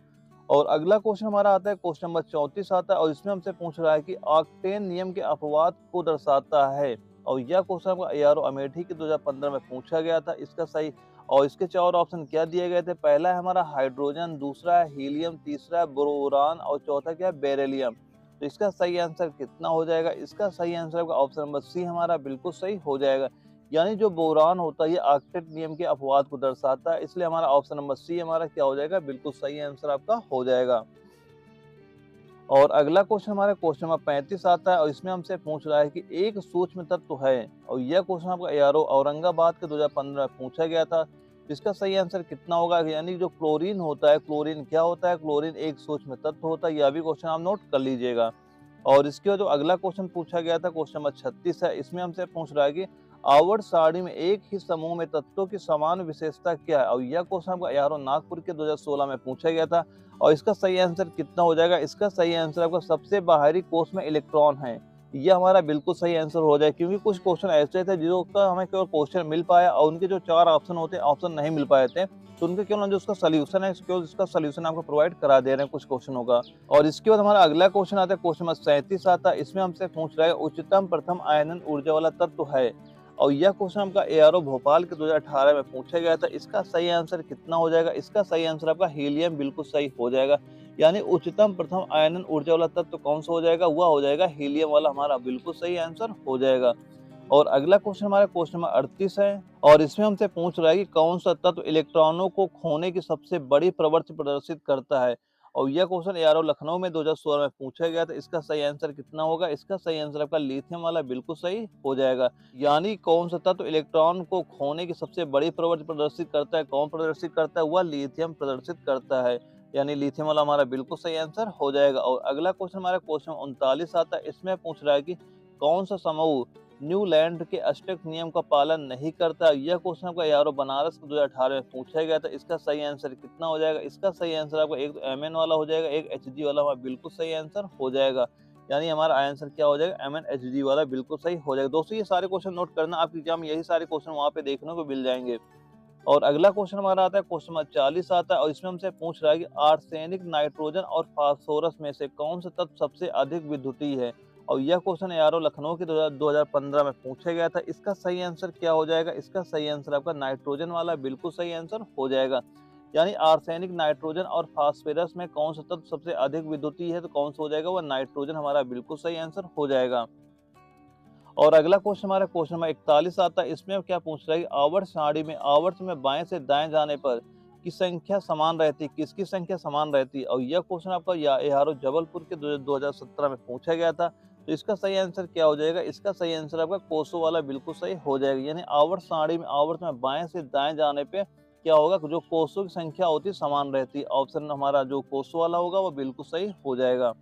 और अगला क्वेश्चन हमारा आता है, क्वेश्चन नंबर 34 आता है। और इसमें हमसे पूछ रहा है कि ऑक्टेन नियम के अपवाद को दर्शाता है, और यह क्वेश्चन आपको एआरओ अमेठी के 2015 में पूछा गया था। इसका सही और इसके 4 ऑप्शन क्या दिए गए थे, पहला है हमारा हाइड्रोजन, दूसरा है हीलियम, तीसरा है बोरान, और चौथा क्या है बेरिलियम। तो इसका सही आंसर कितना हो जाएगा, इसका सही आंसर आपका ऑप्शन नंबर सी हमारा बिल्कुल सही हो जाएगा। यानी जो बोरान होता है ये ऑक्टेट नियम के अपवाद को दर्शाता है, इसलिए हमारा ऑप्शन नंबर सी हमारा क्या हो जाएगा, बिल्कुल सही आंसर आपका हो जाएगा। और अगला क्वेश्चन हमारा क्वेश्चन नंबर 35 आता है। और इसमें हमसे पूछ रहा है कि एक सूक्ष्म तत्व है, और यह क्वेश्चन आपका एआरओ औरंगाबाद के 2015 में पूछा गया था। इसका सही आंसर कितना होगा, यानी जो क्लोरीन होता है, क्लोरीन क्या होता है, क्लोरीन एक सूक्ष्म तत्व होता है, यह भी क्वेश्चन आप नोट कर लीजिएगा। और इसके बाद जो अगला क्वेश्चन पूछा गया था, क्वेश्चन नंबर 36 है, इसमें हमसे पूछ रहा है कि आवर्त सारणी में एक ही समूह में तत्वों की समान विशेषता क्या है, और यह क्वेश्चन आपका यारो नागपुर के 2016 में पूछा गया था। और इसका सही आंसर कितना हो जाएगा, इसका सही आंसर आपका सबसे बाहरी कोष में इलेक्ट्रॉन है, यह हमारा बिल्कुल सही आंसर हो जाए, क्योंकि कुछ क्वेश्चन ऐसे थे जिसका हमें केवल क्वेश्चन मिल पाया और उनके जो 4 ऑप्शन होते हैं, ऑप्शन नहीं मिल पाए थे, तो उनके केवल जो उसका सॉल्यूशन है, केवल इसका सॉल्यूशन आपको प्रोवाइड करा दे रहे हैं कुछ क्वेश्चनों का। और इसके बाद हमारा अगला क्वेश्चन आता है, क्वेश्चन नंबर 37 आता है, इसमें हमसे पूछ रहा है उच्चतम प्रथम आयनन ऊर्जा वाला तत्व है, और यह क्वेश्चन आपका एआरओ भोपाल के 2018 में पूछा गया था। इसका सही आंसर कितना हो जाएगा, इसका सही आंसर आपका हीलियम बिल्कुल सही हो जाएगा, यानी उच्चतम प्रथम आयनन ऊर्जा वाला तत्व कौन सा हो जाएगा, वह हो जाएगा हीलियम वाला, हमारा बिल्कुल सही आंसर हो जाएगा। और अगला क्वेश्चन हमारा क्वेश्चन नंबर 38 है, और इसमें हमसे पूछ रहा है कि कौन सा तत्व इलेक्ट्रॉनों को खोने की सबसे बड़ी प्रवृत्ति प्रदर्शित करता है, और यह क्वेश्चन एआरओ लखनऊ में 2016 में पूछा गया था। इसका सही आंसर कितना होगा, इसका सही आंसर आपका लिथियम वाला बिल्कुल सही हो जाएगा, यानी कौन सा तत्व इलेक्ट्रॉन को खोने की सबसे बड़ी प्रवृत्ति प्रदर्शित करता है, कौन प्रदर्शित करता है, वह लिथियम प्रदर्शित करता है, यानी लिथियम वाला हमारा बिल्कुल सही आंसर हो जाएगा। और अगला क्वेश्चन हमारा क्वेश्चन 39 आता है, इसमें पूछ रहा है कि कौन सा समूह न्यूलैंड के अष्टक नियम का पालन नहीं करता, यह क्वेश्चन आपका यारो बनारस के 2018 में पूछा गया था। इसका सही आंसर कितना हो जाएगा, इसका सही आंसर आपका एक तो एमएन वाला हो जाएगा, एक एचजी वाला हमारा बिल्कुल सही आंसर हो जाएगा, यानी हमारा आंसर क्या हो जाएगा, एमएन एचजी वाला बिल्कुल सही हो जाएगा। दोस्तों ये सारे क्वेश्चन नोट करना, आपके एग्जाम में यही सारे क्वेश्चन वहाँ पे देखने को मिल जाएंगे। और अगला क्वेश्चन हमारा आता है, क्वेश्चन नंबर 40 आता है, और इसमें हमसे पूछ रहा है कि आर्सेनिक, नाइट्रोजन और फास्फोरस में से कौन सा तत्व सबसे अधिक विद्युतीय है, और यह क्वेश्चन यारो लखनऊ के 2015 में पूछा गया था। इसका सही आंसर क्या हो जाएगा, इसका सही आंसर आपका नाइट्रोजन वाला बिल्कुल सही आंसर हो जाएगा, यानी आर्सेनिक, नाइट्रोजन और फास्फोरस में कौन सा तत्व सबसे अधिक विद्युतीय है, तो कौन सा हो जाएगा, वह नाइट्रोजन हमारा बिल्कुल सही आंसर हो जाएगा। और अगला क्वेश्चन हमारा क्वेश्चन नंबर 41 आता है, इसमें क्या पूछ रहा है कि आवर्त सारणी में आवर्त में बाएं से दाएं जाने पर की संख्या समान रहती है, किसकी संख्या समान रहती है, और यह क्वेश्चन आपका यारो जबलपुर के 2017 में पूछा गया था। तो इसका सही आंसर क्या हो जाएगा, इसका सही आंसर आपका कोसों वाला बिल्कुल सही हो जाएगा, यानी आवर्त सारणी में आवर्त में बाएं से दाएं जाने पे क्या होगा, जो कोसों की संख्या होती है समान रहती है, ऑप्शन हमारा जो कोसों वाला होगा वो बिल्कुल सही हो जाएगा।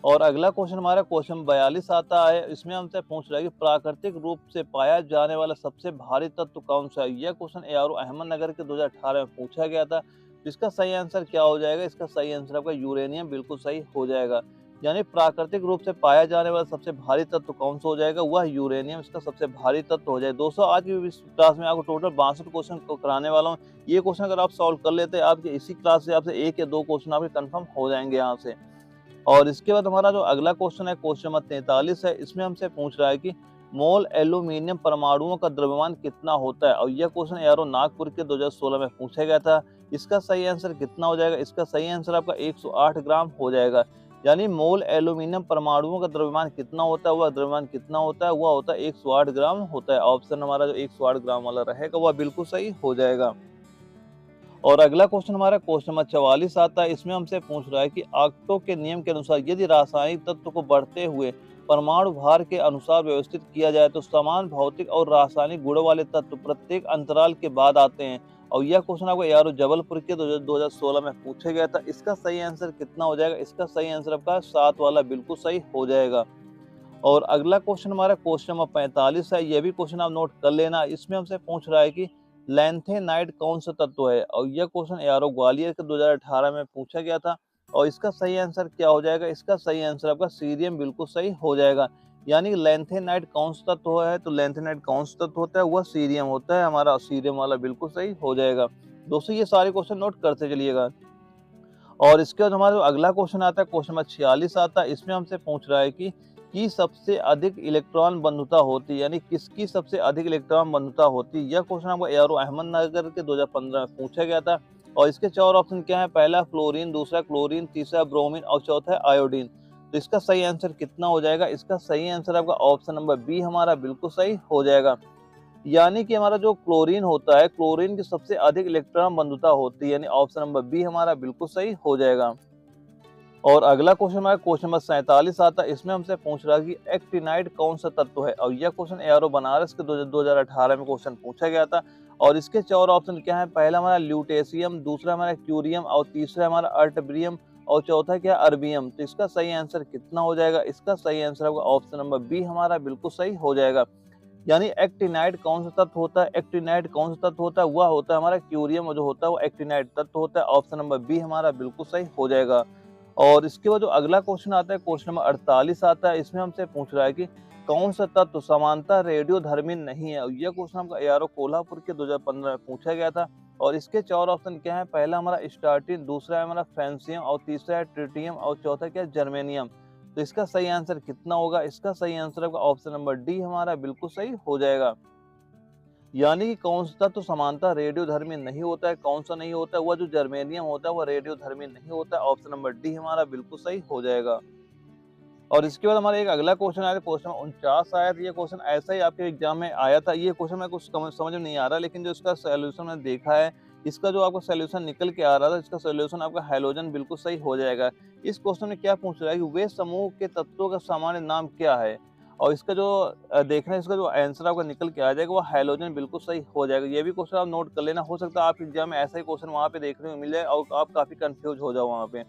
और अगला क्वेश्चन हमारा क्वेश्चन 42 आता है, इसमें हमसे पूछ रहा है कि प्राकृतिक रूप से पाया जाने वाला सबसे भारी तत्व कौन सा है, यह क्वेश्चन एआरओ अहमदनगर के 2018 में पूछा गया था। इसका सही आंसर क्या हो जाएगा, इसका सही आंसर आपका यूरेनियम बिल्कुल सही हो जाएगा, यानी प्राकृतिक रूप से पाया जाने वाला सबसे भारी तत्व कौन सा हो जाएगा, वह यूरेनियम इसका सबसे भारी तत्व हो जाएगा। दोस्तों आज की इस क्लास में आपको टोटल 62 क्वेश्चन को कराने वाला हूँ, ये क्वेश्चन अगर आप सॉल्व कर लेते हैं, आपके इसी क्लास से आपसे 1 या 2 क्वेश्चन आपके कन्फर्म हो जाएंगे यहाँ से। और इसके बाद हमारा जो अगला क्वेश्चन है, क्वेश्चन नंबर 43 है, इसमें हमसे पूछ रहा है कि मोल एल्यूमिनियम परमाणुओं का द्रव्यमान कितना होता है, और यह क्वेश्चन यारो नागपुर के 2016 में पूछा गया था। इसका सही आंसर कितना हो जाएगा, इसका सही आंसर आपका 108 ग्राम हो जाएगा, यानी मोल एल्यूमिनियम परमाणुओं का द्रव्यमान कितना होता है, वह द्रव्यमान कितना होता है, वह होता है 108 ग्राम होता है, ऑप्शन हमारा जो 108 ग्राम वाला रहेगा वह बिल्कुल सही हो जाएगा। और अगला क्वेश्चन हमारा क्वेश्चन नंबर 44 आता है, इसमें हमसे पूछ रहा है कि आक्टो के नियम के अनुसार यदि रासायनिक तत्व को बढ़ते हुए परमाणु भार के अनुसार व्यवस्थित किया जाए तो समान भौतिक और रासायनिक गुणों वाले तत्व प्रत्येक अंतराल के बाद आते हैं, और यह क्वेश्चन आपको यारो जबलपुर के 2016 में पूछा गया था। इसका सही आंसर कितना हो जाएगा, इसका सही आंसर आपका 7 वाला बिल्कुल सही हो जाएगा। और अगला क्वेश्चन हमारा क्वेश्चन नंबर 45 है, यह भी क्वेश्चन आप नोट कर लेना। इसमें हमसे पूछ रहा है कि लैंथेनाइट कौन सा तत्व है, और यह क्वेश्चन यारो ग्वालियर के 2018 में पूछा गया था। और इसका सही आंसर क्या हो जाएगा, इसका सही आंसर आपका सीरियम बिल्कुल सही हो जाएगा, यानी लैंथेनाइट कौन सा तत्व है, तो लैंथेनाइट कौन सा तत्व होता है, वह सीरियम होता है, हमारा सीरियम वाला बिल्कुल सही हो जाएगा। दोस्तों ये सारे क्वेश्चन नोट करते चलिएगा। और इसके बाद हमारा जो अगला क्वेश्चन आता है, क्वेश्चन नंबर 46 आता है, इसमें हमसे पूछ रहा है कि सबसे अधिक इलेक्ट्रॉन बंधुता होती है, यानी किसकी सबसे अधिक इलेक्ट्रॉन बंधुता होती है, यह क्वेश्चन आपको एआरओ अहमदनगर के 2015 में पूछा गया था। और इसके 4 ऑप्शन क्या है, पहला फ्लोरीन, दूसरा क्लोरीन, तीसरा ब्रोमीन और चौथा है आयोडीन। तो इसका सही आंसर कितना हो जाएगा, इसका सही आंसर आपका ऑप्शन नंबर बी हमारा बिल्कुल सही हो जाएगा, यानी कि हमारा जो क्लोरीन होता है, क्लोरीन की सबसे अधिक इलेक्ट्रॉन बंधुता होती है, यानी ऑप्शन नंबर बी हमारा बिल्कुल सही हो जाएगा। और अगला क्वेश्चन हमारा क्वेश्चन नंबर 47 आता है, इसमें हमसे पूछ रहा है कि एक्टिनाइड कौन सा तत्व है, और यह क्वेश्चन एआरओ बनारस के 2018 में क्वेश्चन पूछा गया था। और इसके 4 ऑप्शन क्या है, पहला हमारा ल्यूटेशियम, दूसरा हमारा क्यूरियम और तीसरा हमारा अर्टब्रियम और चौथा क्या अरबियम। तो इसका सही आंसर कितना हो जाएगा, इसका सही आंसर होगा ऑप्शन नंबर बी हमारा बिल्कुल सही हो जाएगा। यानी एक्टिनाइड कौन सा तत्व होता है, एक्टिनाइड कौन सा तत्व होता है, वह होता है हमारा क्यूरियम जो होता है वो एक्टिनाइड तत्व होता है। ऑप्शन नंबर बी हमारा बिल्कुल सही हो जाएगा। और इसके बाद जो अगला क्वेश्चन आता है, क्वेश्चन नंबर 48 आता है, इसमें हमसे पूछ रहा है कि कौन सा तत्व समानता रेडियोधर्मी नहीं है। यह क्वेश्चन हमको एआरओ कोल्हापुर के 2015 में पूछा गया था। और इसके 4 ऑप्शन क्या है, पहला हमारा स्टार्टिन, दूसरा है हमारा फ्रांसियम और तीसरा है ट्रिटियम और चौथा क्या है जर्मेनियम। तो इसका सही आंसर कितना होगा, इसका सही आंसर होगा ऑप्शन नंबर डी हमारा बिल्कुल सही हो जाएगा। यानी कि कौन सा तत्व समानता रेडियोधर्मी नहीं होता है, कौन सा नहीं होता है, वह जो जर्मेनियम होता है वह रेडियोधर्मी नहीं होता है। ऑप्शन नंबर डी हमारा बिल्कुल सही हो जाएगा। और इसके बाद हमारा एक अगला क्वेश्चन आया था, क्वेश्चन 49 आया था। ये क्वेश्चन ऐसा ही आपके एग्जाम में आया था। ये क्वेश्चन में कुछ समझ में नहीं आ रहा, लेकिन जो इसका सोल्यूशन मैंने देखा है, इसका जो आपका सोल्यूशन निकल के आ रहा था, इसका सोल्यूशन आपका हैलोजन बिल्कुल सही हो जाएगा। इस क्वेश्चन में क्या पूछ रहा है कि वे समूह के तत्वों का सामान्य नाम क्या है। और इसका जो देखना है, इसका जो आंसर आपका निकल के आ जाएगा वो हैलोजन बिल्कुल सही हो जाएगा। ये भी क्वेश्चन आप नोट कर लेना, हो सकता है आपके एग्जाम में ऐसा ही क्वेश्चन वहाँ पे देखने को मिल जाए और आप काफी कंफ्यूज हो जाओ वहाँ पे।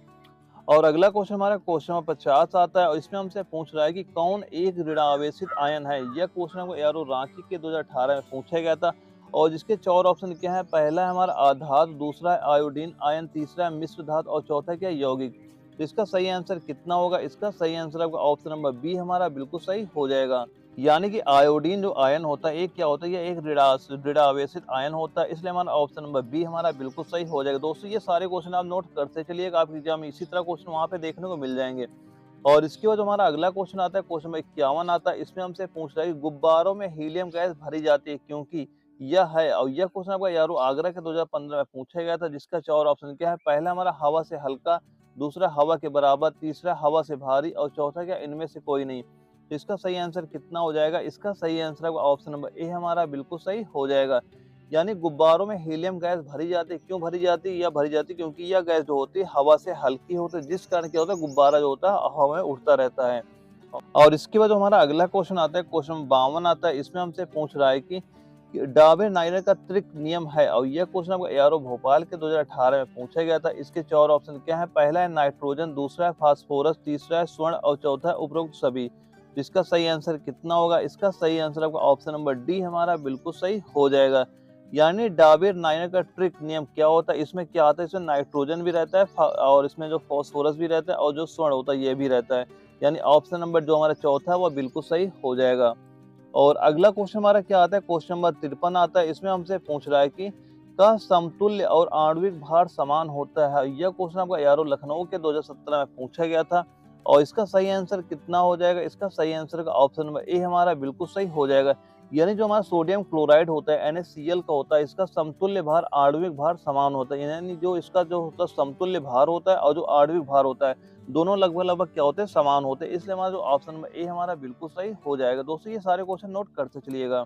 और अगला क्वेश्चन हमारा क्वेश्चन नंबर 50 आता है और इसमें हमसे पूछ रहा है कि कौन एक ऋणावेशित आयन है। यह क्वेश्चन हमको एआरओ रांची के 2018 में पूछा गया था। और जिसके 4 ऑप्शन क्या है, पहला है हमारा आधातु, दूसरा है आयोडीन आयन, तीसरा है मिश्र धातु और चौथा क्या है यौगिक। तो इसका सही आंसर कितना होगा, इसका सही आंसर आपका ऑप्शन नंबर बी हमारा बिल्कुल सही हो जाएगा। यानी कि आयोडीन जो आयन होता है, एक क्या होता है, ये एक ऋणावेशित आयन होता है, इसलिए हमारा ऑप्शन नंबर बी हमारा बिल्कुल सही हो जाएगा। दोस्तों ये सारे क्वेश्चन आप नोट करते चलिएगा, आपके एग्जाम में इसी तरह क्वेश्चन वहाँ पे देखने को मिल जाएंगे। और इसके बाद हमारा अगला क्वेश्चन आता है, क्वेश्चन नंबर 51 आता है। इसमें हमसे पूछ रहा है कि गुब्बारों में हीलियम गैस भरी जाती है क्योंकि यह है। और यह क्वेश्चन आपका यारो आगरा के 2015 में पूछा गया था, जिसका 4 ऑप्शन क्या है, पहला हमारा हवा से हल्का, दूसरा हवा के बराबर, तीसरा हवा से भारी और चौथा क्या इनमें से कोई नहीं। तो इसका सही आंसर कितना हो जाएगा, इसका सही आंसर होगा ऑप्शन नंबर ए हमारा बिल्कुल सही हो जाएगा। यानी गुब्बारों में हीलियम गैस भरी जाती है, क्यों भरी जाती है, यह भरी जाती है क्योंकि यह गैस जो होती है हवा से हल्की होती है, जिस कारण क्या होता है गुब्बारा जो होता है हवा में उड़ता रहता है। और इसके बाद जो हमारा अगला क्वेश्चन आता है, क्वेश्चन 52 आता है। इसमें हमसे पूछ रहा है कि डाबर नाइलर का त्रिक नियम है। और यह क्वेश्चन आपको एआरओ भोपाल के 2018 में पूछा गया था। इसके 4 ऑप्शन क्या है, पहला है नाइट्रोजन, दूसरा है फास्फोरस, तीसरा है स्वर्ण और चौथा है उपरोक्त सभी। इसका सही आंसर कितना होगा, इसका सही आंसर आपका ऑप्शन नंबर डी हमारा बिल्कुल सही हो जाएगा। यानी डाबर नाइलर का ट्रिक नियम क्या होता है, इसमें क्या आता है, इसमें नाइट्रोजन भी रहता है और इसमें जो फास्फोरस भी रहता है और जो स्वर्ण होता है ये भी रहता है। यानी ऑप्शन नंबर जो हमारा चौथा है वो बिल्कुल सही हो जाएगा। और अगला क्वेश्चन हमारा क्या आता है, क्वेश्चन नंबर 53 आता है। इसमें हमसे पूछ रहा है कि का समतुल्य और आणविक भार समान होता है। यह क्वेश्चन आपका एआरओ लखनऊ के 2017 में पूछा गया था। और इसका सही आंसर कितना हो जाएगा, इसका सही आंसर का ऑप्शन नंबर ए हमारा बिल्कुल सही हो जाएगा। यानी जो हमारा सोडियम क्लोराइड होता है NaCl का होता है, इसका समतुल्य भार आणविक भार समान होता है। यानी जो इसका जो होता है समतुल्य भार होता है और जो आणविक भार होता है दोनों लगभग लगभग क्या होते हैं, समान होते हैं। इसलिए हमारा जो ऑप्शन नंबर ए हमारा बिल्कुल सही हो जाएगा। दोस्तों ये सारे क्वेश्चन नोट करते चलिएगा।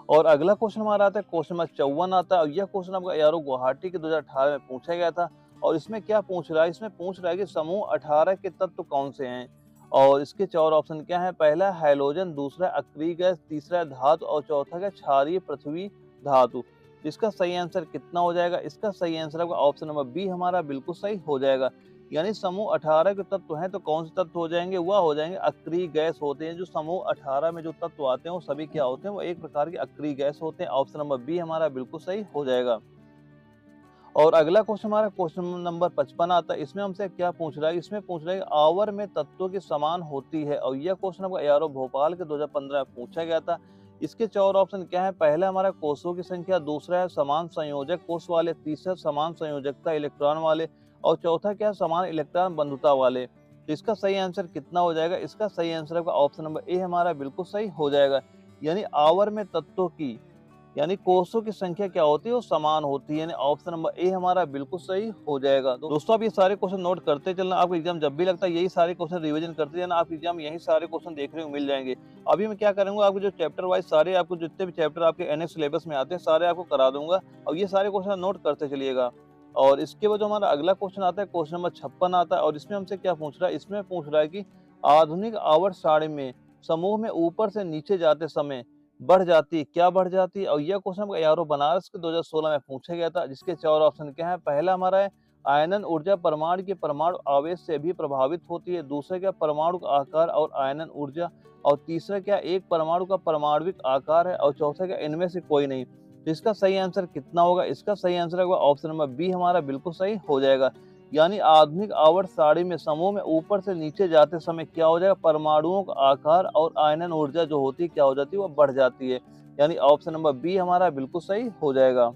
और अगला क्वेश्चन हमारा आता है, क्वेश्चन नंबर 54 आता है। और यह क्वेश्चन आपका एआरओ गुवाहाटी के 2018 में पूछा गया था। और इसमें क्या पूछ रहा है, इसमें पूछ रहा है कि समूह 18 के तत्व कौन से हैं। और इसके 4 ऑप्शन क्या है, पहला है हैलोजन, दूसरा है अक्रिय गैस, तीसरा है धातु और चौथा है क्षारीय पृथ्वी धातु। इसका सही आंसर कितना हो जाएगा, इसका सही आंसर आपका ऑप्शन नंबर बी हमारा बिल्कुल सही हो जाएगा। यानी समूह 18 के तत्व हैं तो कौन से तत्व हो जाएंगे, वह हो जाएंगे अक्रिय गैस होते हैं। जो समूह 18 में जो तत्व आते हैं वो सभी क्या होते हैं, वो एक प्रकार के अक्रिय गैस होते हैं। ऑप्शन नंबर बी हमारा बिल्कुल सही हो जाएगा। और अगला क्वेश्चन हमारा क्वेश्चन नंबर 55 आता है। इसमें हमसे क्या पूछ रहा है, इसमें पूछ रहा है कि आवर में तत्वों की समान होती है। और यह क्वेश्चन आपको एआरओ भोपाल के 2015 में पूछा गया था। इसके 4 ऑप्शन क्या है, पहला हमारा कोषों की संख्या, दूसरा है समान संयोजक कोष वाले, तीसरा समान संयोजकता इलेक्ट्रॉन वाले और चौथा क्या है, समान इलेक्ट्रॉन बंधुता वाले। तो इसका सही आंसर कितना हो जाएगा, इसका सही आंसर आपका ऑप्शन नंबर ए हमारा बिल्कुल सही हो जाएगा। यानी आवर में तत्वों की यानी कोषों की संख्या क्या होती है, वो समान होती है। यानी ऑप्शन नंबर ए हमारा बिल्कुल सही हो जाएगा। तो दोस्तों आप ये सारे क्वेश्चन नोट करते चलना, आपको एग्जाम जब भी लगता है यही सारे क्वेश्चन रिवीजन करते जाना, आपके एग्जाम यही सारे क्वेश्चन देखने को मिल जाएंगे। अभी मैं क्या करूंगा, आपके जो चैप्टर वाइज सारे आपको जितने भी चैप्टर आपके NS सिलेबस में आते हैं सारे आपको करा दूंगा और ये सारे क्वेश्चन नोट करते चलिएगा। और इसके बाद जो हमारा अगला क्वेश्चन आता है, क्वेश्चन नंबर 56 आता है। और इसमें हमसे क्या पूछ रहा है, इसमें पूछ रहा है कि आधुनिक आवर्त सारणी में समूह में ऊपर से नीचे जाते समय बढ़ जाती है, क्या बढ़ जाती है? और यह क्वेश्चन आपका यारो बनारस के 2016 में पूछा गया था, जिसके 4 ऑप्शन क्या हैं? पहला हमारा है आयनन ऊर्जा परमाणु के परमाणु आवेश से भी प्रभावित होती है। दूसरा क्या? परमाणु का आकार और आयनन ऊर्जा। और तीसरा क्या? एक परमाणु का परमाणविक आकार है। और चौथा क्या? इनमें से कोई नहीं। तो इसका सही आंसर कितना होगा? इसका सही आंसर होगा ऑप्शन नंबर बी हमारा बिल्कुल सही हो जाएगा। यानी आधुनिक आवर्त सारणी में समूह में ऊपर से नीचे जाते समय क्या हो जाएगा? परमाणुओं का आकार और आयनन ऊर्जा जो होती है क्या हो जाती है? वो बढ़ जाती है। यानी ऑप्शन नंबर बी हमारा बिल्कुल सही हो जाएगा।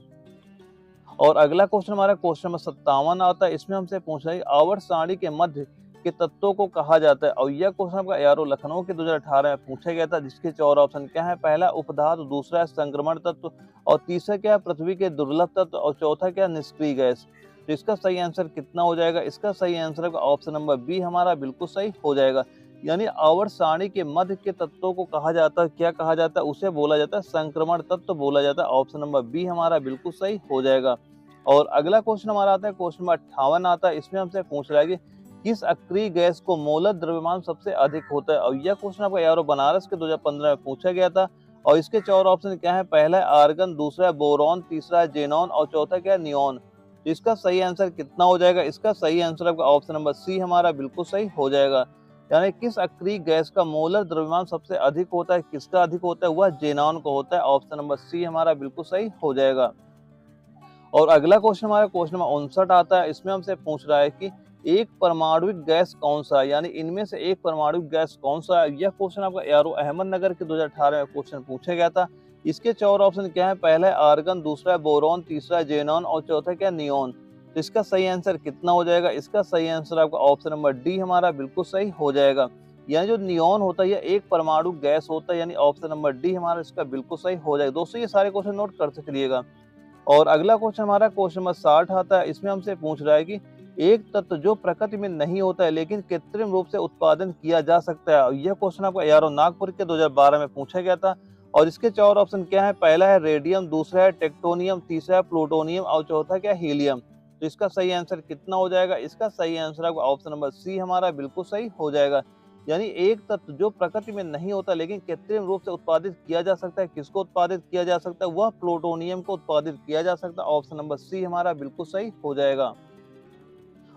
और अगला क्वेश्चन हमारा क्वेश्चन नंबर 57 आता है। इसमें हमसे पूछ रहा है आवर्त सारणी के मध्य के तत्वों को कहा जाता है। और यह क्वेश्चन आपका यारो लखनऊ के 2018 में पूछा गया था, जिसके 4 ऑप्शन क्या है? पहला उपधातु, दूसरा है संक्रमण तत्व, और तीसरा क्या है? पृथ्वी के दुर्लभ तत्व, और चौथा क्या? निष्क्रिय गैस। तो इसका सही आंसर कितना हो जाएगा? इसका सही आंसर ऑप्शन नंबर बी हमारा बिल्कुल सही हो जाएगा। यानी आवर्त सारणी के मध्य के तत्वों को कहा जाता है, क्या कहा जाता है? उसे बोला जाता है संक्रमण तत्व बोला जाता है। ऑप्शन नंबर बी हमारा बिल्कुल सही हो जाएगा। और अगला क्वेश्चन हमारा आता है, क्वेश्चन नंबर 58 आता है। इसमें हमसे पूछ रहा है कि किस अक्रिय गैस को मोलर द्रव्यमान सबसे अधिक होता है? और यह क्वेश्चन आपका यारो बनारस के 2015 में पूछा गया था। और इसके 4 ऑप्शन क्या है? पहला है आर्गन, दूसरा है बोरॉन, तीसरा है जेनॉन, और चौथा क्या है? नियॉन। तो इसका सही आंसर कितना हो जाएगा? इसका सही आंसर आपका ऑप्शन नंबर सी हमारा बिल्कुल सही हो जाएगा। यानी किस अक्रिय गैस का मोलर द्रव्यमान सबसे अधिक होता है? किसका अधिक होता है? वह जेनॉन को होता है। ऑप्शन नंबर सी हमारा बिल्कुल सही हो जाएगा। और अगला क्वेश्चन हमारा क्वेश्चन नंबर 59 आता है। इसमें हमसे पूछ रहा है कि एक परमाणुविक गैस कौन सा है? यानी इनमें से एक परमाणुविक गैस कौन सा है? यह क्वेश्चन आपका यारो अहमदनगर के 2018 में क्वेश्चन पूछा गया था। इसके 4 ऑप्शन क्या है? पहला है आर्गन, दूसरा है बोरॉन, तीसरा है जेनॉन, और चौथा क्या? नियॉन। तो इसका सही आंसर कितना हो जाएगा? इसका सही आंसर आपका ऑप्शन नंबर डी हमारा बिल्कुल सही हो जाएगा। यानी जो नियॉन होता है, यह एक परमाणु गैस होता है। यानी ऑप्शन नंबर डी हमारा इसका बिल्कुल सही हो जाएगा। दोस्तों ये सारे क्वेश्चन नोट कर चलिएगा। और अगला क्वेश्चन हमारा क्वेश्चन नंबर 60 आता है। इसमें हमसे पूछ रहा है कि एक तत्व जो प्रकृति में नहीं होता है लेकिन कृत्रिम रूप से उत्पादन किया जा सकता है। और यह क्वेश्चन आपका यारो नागपुर के 2012 में पूछा गया था। और इसके 4 ऑप्शन क्या है? पहला है रेडियम, दूसरा है टेक्टोनियम, तीसरा है प्लूटोनियम, और चौथा क्या? हीलियम। तो इसका सही आंसर कितना हो जाएगा? इसका सही आंसर आपका ऑप्शन नंबर सी हमारा बिल्कुल सही हो जाएगा। यानी एक तत्व जो प्रकृति में नहीं होता लेकिन कृत्रिम रूप से उत्पादित किया जा सकता है, किसको उत्पादित किया जा सकता है? वह प्लूटोनियम को उत्पादित किया जा सकता है। ऑप्शन नंबर सी हमारा बिल्कुल सही हो जाएगा।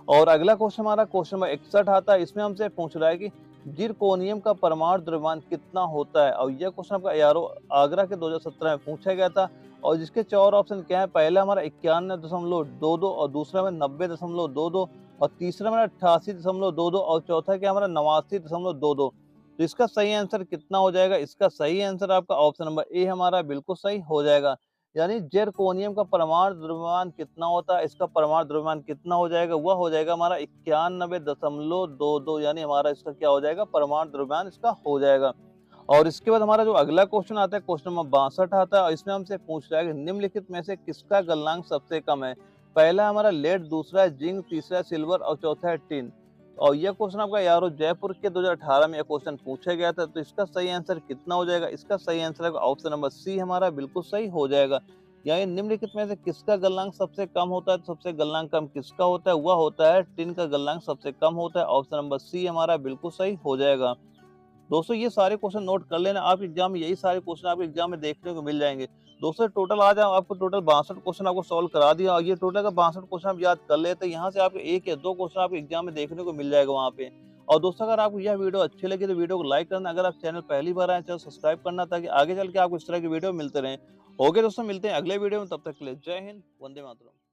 और अगला क्वेश्चन हमारा क्वेश्चन नंबर 61 आता है। इसमें हमसे पूछ रहा है कि जिरकोनियम का परमाणु द्रव्यमान कितना होता है? और यह क्वेश्चन आपका यारो आगरा के 2017 में पूछा गया था। और जिसके 4 ऑप्शन क्या है? पहला हमारा 91.22, और दूसरा में 90.22, और तीसरा हमारा 88.22, और चौथा क्या हमारा 89.22। तो इसका सही आंसर कितना हो जाएगा? इसका सही आंसर आपका ऑप्शन नंबर ए हमारा बिल्कुल सही हो जाएगा। यानी जिरकोनियम का परमाणु द्रव्यमान कितना होता है? इसका परमाणु द्रव्यमान कितना हो जाएगा? वह हो जाएगा हमारा 91.22, यानी हमारा इसका क्या हो जाएगा? परमाणु द्रव्यमान इसका हो जाएगा। और इसके बाद हमारा जो अगला क्वेश्चन आता है, क्वेश्चन नंबर 62 आता है। और इसमें हमसे पूछ रहा है कि निम्नलिखित में से किसका गलनांक सबसे कम है? पहला हमारा लेड, दूसरा है जिंक, तीसरा है सिल्वर, और चौथा है टिन। और यह क्वेश्चन आपका यारो जयपुर के 2018 में यह क्वेश्चन पूछा गया था। तो इसका सही आंसर कितना हो जाएगा? इसका सही आंसर है ऑप्शन नंबर सी हमारा बिल्कुल सही हो जाएगा। यानी निम्नलिखित में से किसका गलनांक सबसे कम होता है? तो सबसे गलनांक कम किसका होता है? वह होता है टिन का गलनांक सबसे कम होता है। ऑप्शन नंबर सी हमारा बिल्कुल सही हो जाएगा। दोस्तों ये सारे क्वेश्चन नोट कर लेना, आप एग्जाम में यही सारे क्वेश्चन आपके एग्जाम में देखने को मिल जाएंगे। दोस्तों टोटल आज आपको टोटल 62 क्वेश्चन आपको सॉल्व करा दिया। और ये टोटल का 62 क्वेश्चन आप याद कर लेते हैं, यहाँ से आपके 1 या 2 क्वेश्चन आपके एग्जाम में देखने को मिल जाएगा वहाँ पे। और दोस्तों अगर आपको यह वीडियो अच्छी लगी तो वीडियो को लाइक करना, अगर आप चैनल पहली बार आए चैनल सब्सक्राइब करना, ताकि आगे चल के आपको इस तरह की वीडियो मिलते रहे। ओके दोस्तों, मिलते हैं अगले वीडियो में, तब तक के लिए जय हिंद, वंदे मातरम।